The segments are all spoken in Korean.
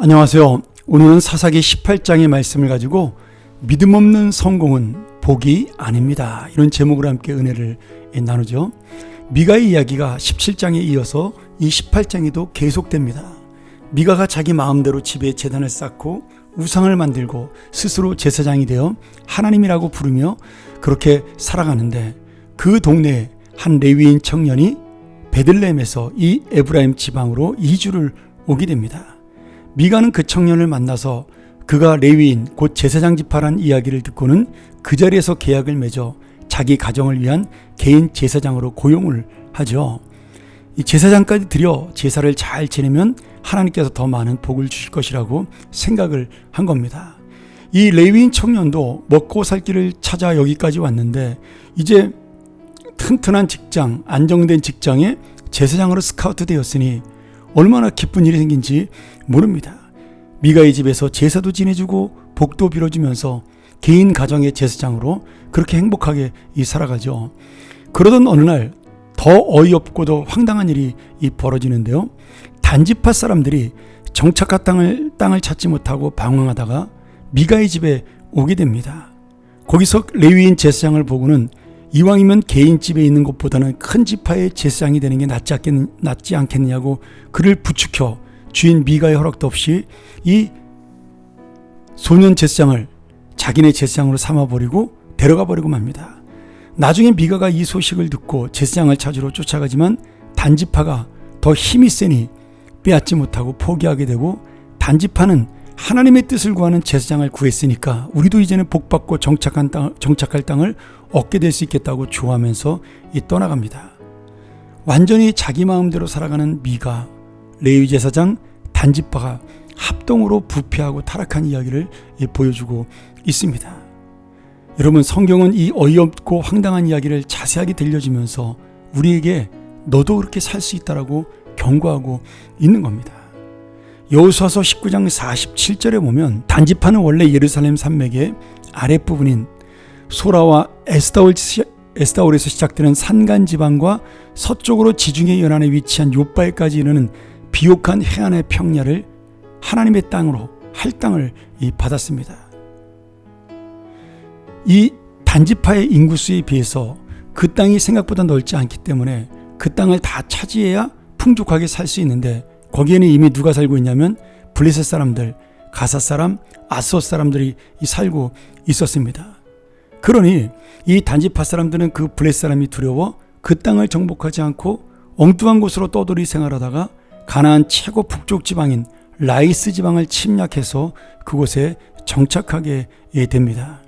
안녕하세요. 오늘은 사사기 18장의 말씀을 가지고 믿음 없는 성공은 복이 아닙니다, 이런 제목으로 함께 은혜를 나누죠. 미가의 이야기가 17장에 이어서 이 18장에도 계속됩니다. 미가가 자기 마음대로 집에 제단을 쌓고 우상을 만들고 스스로 제사장이 되어 하나님이라고 부르며 그렇게 살아가는데, 그 동네에 한 레위인 청년이 베들레헴에서 이 에브라임 지방으로 이주를 오게 됩니다. 미가는 그 청년을 만나서 그가 레위인 곧 제사장 지파란 이야기를 듣고는 그 자리에서 계약을 맺어 자기 가정을 위한 개인 제사장으로 고용을 하죠. 이 제사장까지 드려 제사를 잘 지내면 하나님께서 더 많은 복을 주실 것이라고 생각을 한 겁니다. 이 레위인 청년도 먹고 살 길을 찾아 여기까지 왔는데, 이제 튼튼한 직장, 안정된 직장에 제사장으로 스카우트 되었으니 얼마나 기쁜 일이 생긴지 모릅니다. 미가의 집에서 제사도 지내주고 복도 빌어주면서 개인 가정의 제사장으로 그렇게 행복하게 살아가죠. 그러던 어느 날 더 어이없고도 황당한 일이 벌어지는데요. 단지파 사람들이 정착한 땅을 찾지 못하고 방황하다가 미가의 집에 오게 됩니다. 거기서 레위인 제사장을 보고는 이왕이면 개인 집에 있는 것보다는 큰 지파의 제사장이 되는 게 낫지 않겠느냐고 그를 부추겨 주인 미가의 허락도 없이 이 소년 제사장을 자기네 제사장으로 삼아버리고 데려가 버리고 맙니다. 나중에 미가가 이 소식을 듣고 제사장을 찾으러 쫓아가지만 단지파가 더 힘이 세니 빼앗지 못하고 포기하게 되고, 단지파는 하나님의 뜻을 구하는 제사장을 구했으니까 우리도 이제는 복받고 정착할 땅을 얻게 될 수 있겠다고 좋아하면서 떠나갑니다. 완전히 자기 마음대로 살아가는 미가, 레위 제사장, 단지파가 합동으로 부패하고 타락한 이야기를 보여주고 있습니다. 여러분, 성경은 이 어이없고 황당한 이야기를 자세하게 들려주면서 우리에게 너도 그렇게 살 수 있다라고 경고하고 있는 겁니다. 여호수아서 19장 47절에 보면 단지파는 원래 예루살렘 산맥의 아랫부분인 소라와 에스다올에서 시작되는 산간 지방과 서쪽으로 지중해 연안에 위치한 요바에까지 이르는 비옥한 해안의 평야를 하나님의 땅으로 할 땅을 받았습니다. 이 단지파의 인구수에 비해서 그 땅이 생각보다 넓지 않기 때문에 그 땅을 다 차지해야 풍족하게 살 수 있는데, 거기에는 이미 누가 살고 있냐면 블레셋 사람들, 가사 사람, 아스돗 사람들이 살고 있었습니다. 그러니 이 단지파 사람들은 그 블레셋 사람이 두려워 그 땅을 정복하지 않고 엉뚱한 곳으로 떠돌이 생활하다가 가나안 최고 북쪽 지방인 라이스 지방을 침략해서 그곳에 정착하게 됩니다.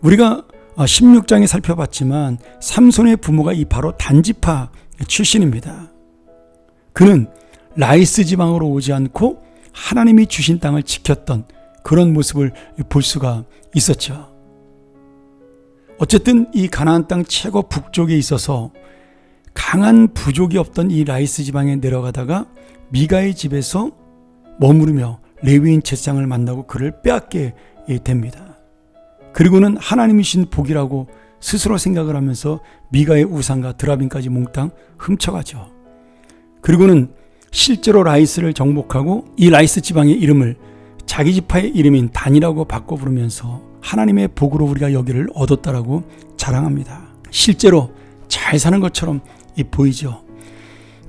우리가 16장에 살펴봤지만 삼손의 부모가 바로 단지파 출신입니다. 그는 라이스 지방으로 오지 않고 하나님이 주신 땅을 지켰던 그런 모습을 볼 수가 있었죠. 어쨌든 이 가나안 땅 최고 북쪽에 있어서 강한 부족이 없던 이 라이스 지방에 내려가다가 미가의 집에서 머무르며 레위인 제사장을 만나고 그를 빼앗게 됩니다. 그리고는 하나님이 주신 복이라고 스스로 생각을 하면서 미가의 우상과 드라빔까지 몽땅 훔쳐가죠. 그리고는 실제로 라이스를 정복하고 이 라이스 지방의 이름을 자기 지파의 이름인 단이라고 바꿔 부르면서 하나님의 복으로 우리가 여기를 얻었다라고 자랑합니다. 실제로 잘 사는 것처럼 보이죠.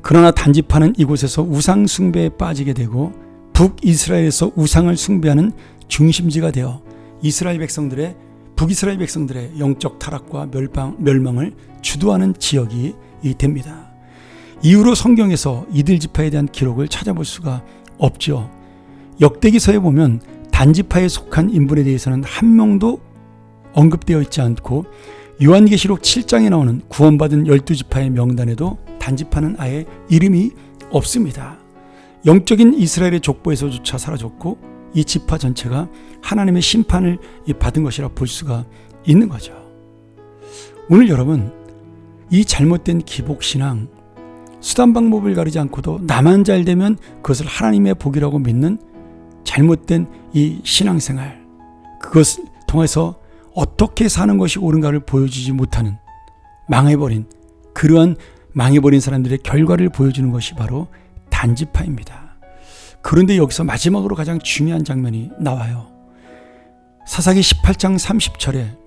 그러나 단지파는 이곳에서 우상 숭배에 빠지게 되고 북이스라엘에서 우상을 숭배하는 중심지가 되어 북이스라엘 백성들의 영적 타락과 멸망을 주도하는 지역이 됩니다. 이후로 성경에서 이들 지파에 대한 기록을 찾아볼 수가 없죠. 역대기서에 보면 단지파에 속한 인물에 대해서는 한 명도 언급되어 있지 않고, 요한계시록 7장에 나오는 구원받은 12지파의 명단에도 단지파는 아예 이름이 없습니다. 영적인 이스라엘의 족보에서조차 사라졌고, 이 지파 전체가 하나님의 심판을 받은 것이라 볼 수가 있는 거죠. 오늘 여러분, 이 잘못된 기복신앙, 수단 방법을 가리지 않고도 나만 잘 되면 그것을 하나님의 복이라고 믿는 잘못된 이 신앙생활, 그것을 통해서 어떻게 사는 것이 옳은가를 보여주지 못하는 그러한 망해버린 사람들의 결과를 보여주는 것이 바로 단지파입니다. 그런데 여기서 마지막으로 가장 중요한 장면이 나와요. 사사기 18장 30절에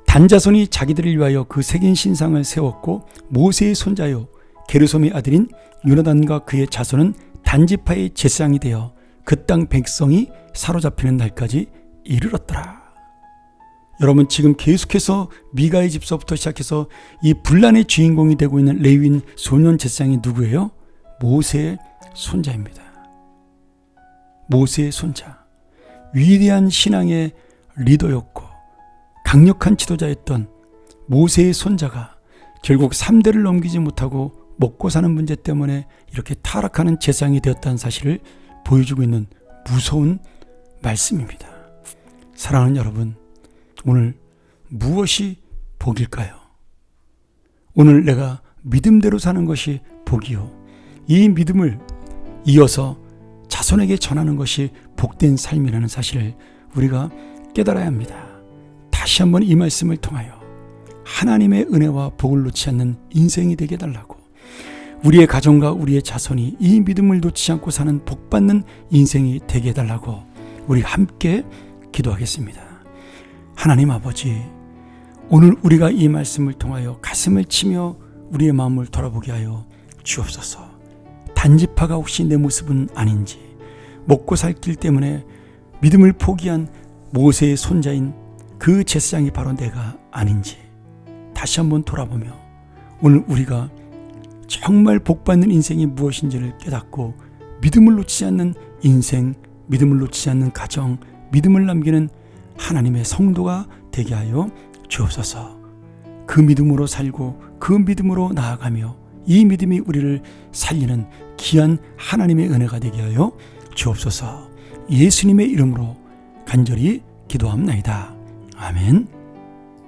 단자손이 자기들을 위하여 그 새긴 신상을 세웠고 모세의 손자요 게르솜의 아들인 요나단과 그의 자손은 단지파의 제사장이 되어 그 땅 백성이 사로잡히는 날까지 이르렀더라. 여러분, 지금 계속해서 미가의 집서부터 시작해서 이 분란의 주인공이 되고 있는 레위인 소년 제사장이 누구예요? 모세의 손자입니다. 모세의 손자. 위대한 신앙의 리더였고 강력한 지도자였던 모세의 손자가 결국 3대를 넘기지 못하고 먹고 사는 문제 때문에 이렇게 타락하는 제사장이 되었다는 사실을 보여주고 있는 무서운 말씀입니다. 사랑하는 여러분, 오늘 무엇이 복일까요? 오늘 내가 믿음대로 사는 것이 복이요, 이 믿음을 이어서 자손에게 전하는 것이 복된 삶이라는 사실을 우리가 깨달아야 합니다. 다시 한번 이 말씀을 통하여 하나님의 은혜와 복을 놓지 않는 인생이 되게 해달라고, 우리의 가정과 우리의 자손이 이 믿음을 놓지 않고 사는 복받는 인생이 되게 해달라고 우리 함께 기도하겠습니다. 하나님 아버지, 오늘 우리가 이 말씀을 통하여 가슴을 치며 우리의 마음을 돌아보게 하여 주옵소서. 단지파가 혹시 내 모습은 아닌지, 먹고 살 길 때문에 믿음을 포기한 모세의 손자인 그 제사장이 바로 내가 아닌지 다시 한번 돌아보며 오늘 우리가 정말 복받는 인생이 무엇인지를 깨닫고 믿음을 놓치지 않는 인생, 믿음을 놓치지 않는 가정, 믿음을 남기는 하나님의 성도가 되게 하여 주옵소서. 그 믿음으로 살고 그 믿음으로 나아가며 이 믿음이 우리를 살리는 귀한 하나님의 은혜가 되게 하여 주옵소서. 예수님의 이름으로 간절히 기도합나이다. 아멘.